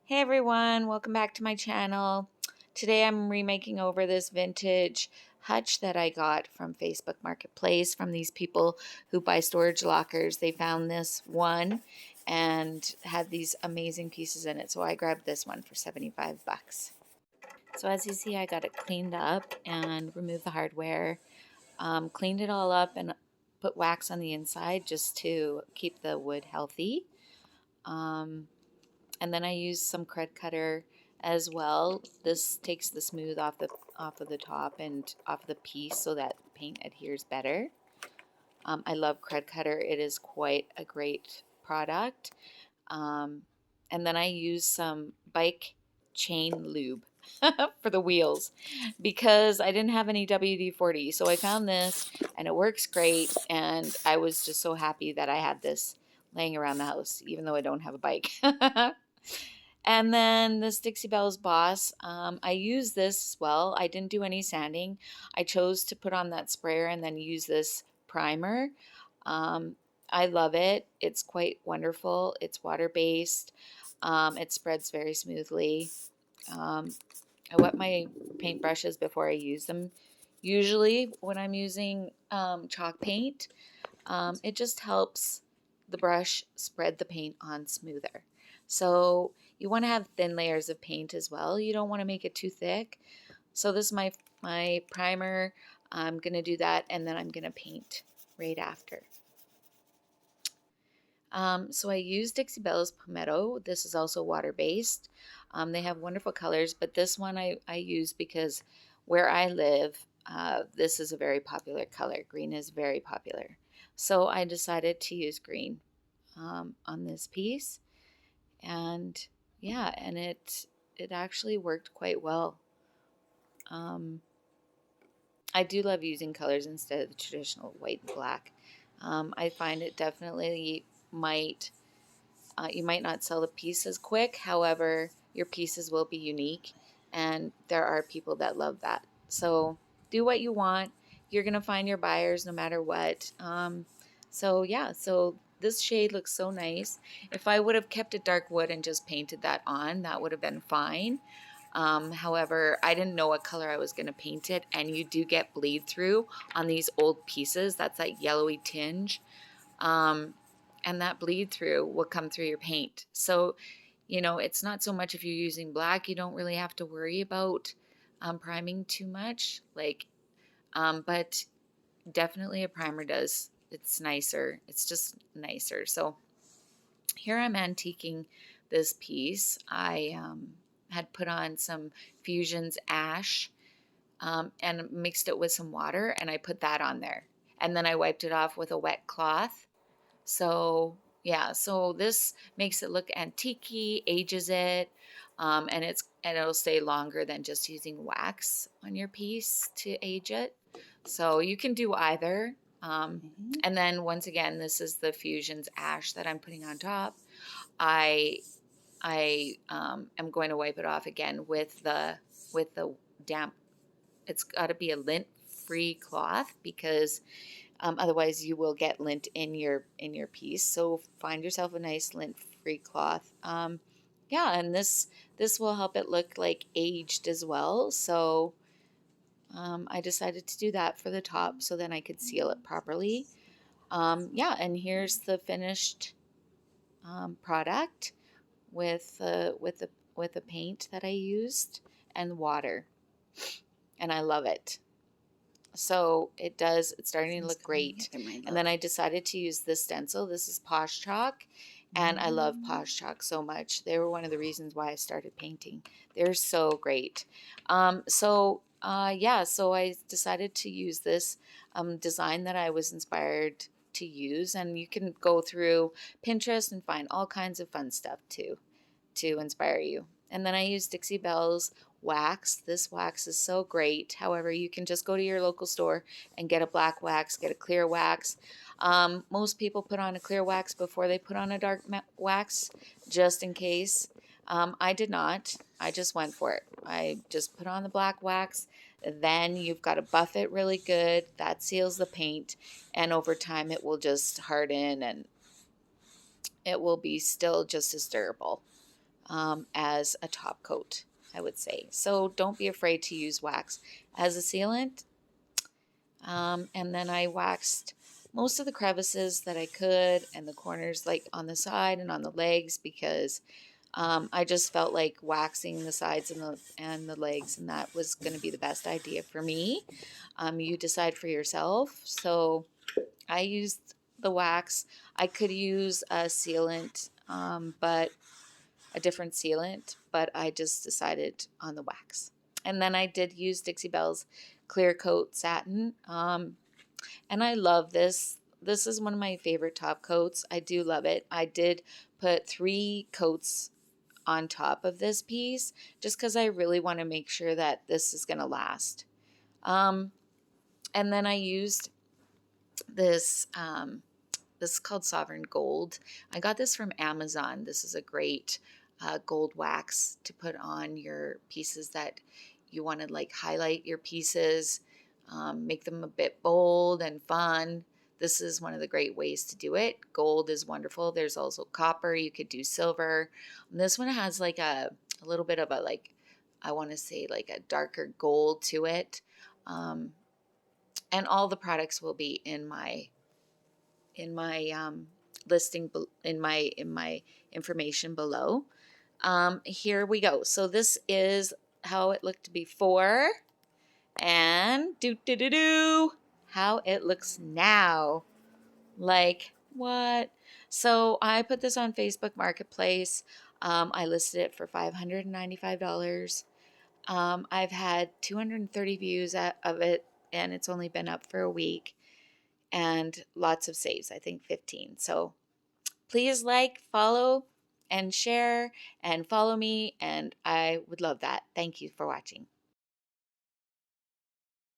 Hey everyone, welcome back to my channel. Today I'm remaking over this vintage hutch that I got from Facebook Marketplace from these people who buy storage lockers. They found this one and had these amazing pieces in it, so I grabbed this one for 75 bucks. So as you see, I got it cleaned up and removed the hardware, cleaned it all up and put wax on the inside just to keep the wood healthy. And then I use some cred cutter as well. This takes the smooth off of the top and off the piece so that paint adheres better. I love cred cutter. It is quite a great product. And then I use some bike chain lube for the wheels because I didn't have any WD-40. So I found this and it works great. And I was just so happy that I had this laying around the house, even though I don't have a bike. And then this Dixie Belle's Boss, I use this as well. I didn't do any sanding. I chose to put on that sprayer and then use this primer. I love it. It's quite wonderful. It's water-based. It spreads very smoothly. I wet my paint brushes before I use them. Usually when I'm using chalk paint, it just helps the brush spread the paint on smoother. So you want to have thin layers of paint as well. You don't want to make it too thick. So this is my primer. I'm going to do that and then I'm going to paint right after. So I use Dixie Belle's palmetto. This is also water-based. They have wonderful colors, but this one I use because where I live, this is a very popular color. Green is very popular. So I decided to use green on this piece. And yeah, and it actually worked quite well. I do love using colors instead of the traditional white and black. I find it definitely might you might not sell the piece as quick. However, your pieces will be unique, and there are people that love that. So do what you want. You're gonna find your buyers no matter what. So yeah, so this shade looks so nice. If I would have kept it dark wood and just painted that on, that would have been fine. However, I didn't know what color I was going to paint it, and you do get bleed through on these old pieces. That's that yellowy tinge. And that bleed through will come through your paint. So, you know, it's not so much if you're using black, you don't really have to worry about priming too much. But definitely a primer does. It's nicer. It's just nicer. So here I'm antiquing this piece. I had put on some Fusion's ash and mixed it with some water, and I put that on there. And then I wiped it off with a wet cloth. So yeah, so this makes it look antique-y, ages it, and it'll stay longer than just using wax on your piece to age it. So you can do either. And then once again, this is the Fusion's ash that I'm putting on top. I am going to wipe it off again with the damp. It's got to be a lint-free cloth because otherwise you will get lint in your piece. So find yourself a nice lint-free cloth. Yeah, and this will help it look like aged as well. So I decided to do that for the top so then I could seal it properly. Yeah, and here's the finished product with the paint that I used and water, and I love it. So it's starting to look great. And then I decided to use this stencil. This is Posh Chalk, and I love Posh Chalk so much. They were one of the reasons why I started painting. They're so great. Yeah, so I decided to use this design that I was inspired to use, and you can go through Pinterest and find all kinds of fun stuff too to inspire you. And then I use Dixie Belle's wax. This wax is so great. However, you can just go to your local store and get a black wax, get a clear wax. Most people put on a clear wax before they put on a dark wax, just in case. I did not. I just went for it. I just put on the black wax. Then you've got to buff it really good. That seals the paint, and over time it will just harden and it will be still just as durable. as a top coat, I would say. So don't be afraid to use wax as a sealant. And then I waxed most of the crevices that I could and the corners like on the side and on the legs because I just felt like waxing the sides and the legs, and that was going to be the best idea for me. You decide for yourself. So I used the wax. I could use a sealant, but a different sealant, but I just decided on the wax. And then I did use Dixie Belle's clear coat satin, and I love this. This is one of my favorite top coats. I do love it. I did put 3 coats on top of this piece just because I really want to make sure that this is going to last. And then I used this, this is called Sovereign Gold. I got this from Amazon. This is a great gold wax to put on your pieces that you want to like highlight your pieces, make them a bit bold and fun. This is one of the great ways to do it. Gold is wonderful. There's also copper. You could do silver. And this one has like a little bit of a like, I want to say like a darker gold to it. And all the products will be in my listing in my information below. Here we go. So this is how it looked before, and how it looks now. Like what? So I put this on Facebook Marketplace. I listed it for $595. I've had 230 views of it, and it's only been up for a week, and lots of saves, I think 15. So please like, follow, and share, and follow me, and I would love that. Thank you for watching.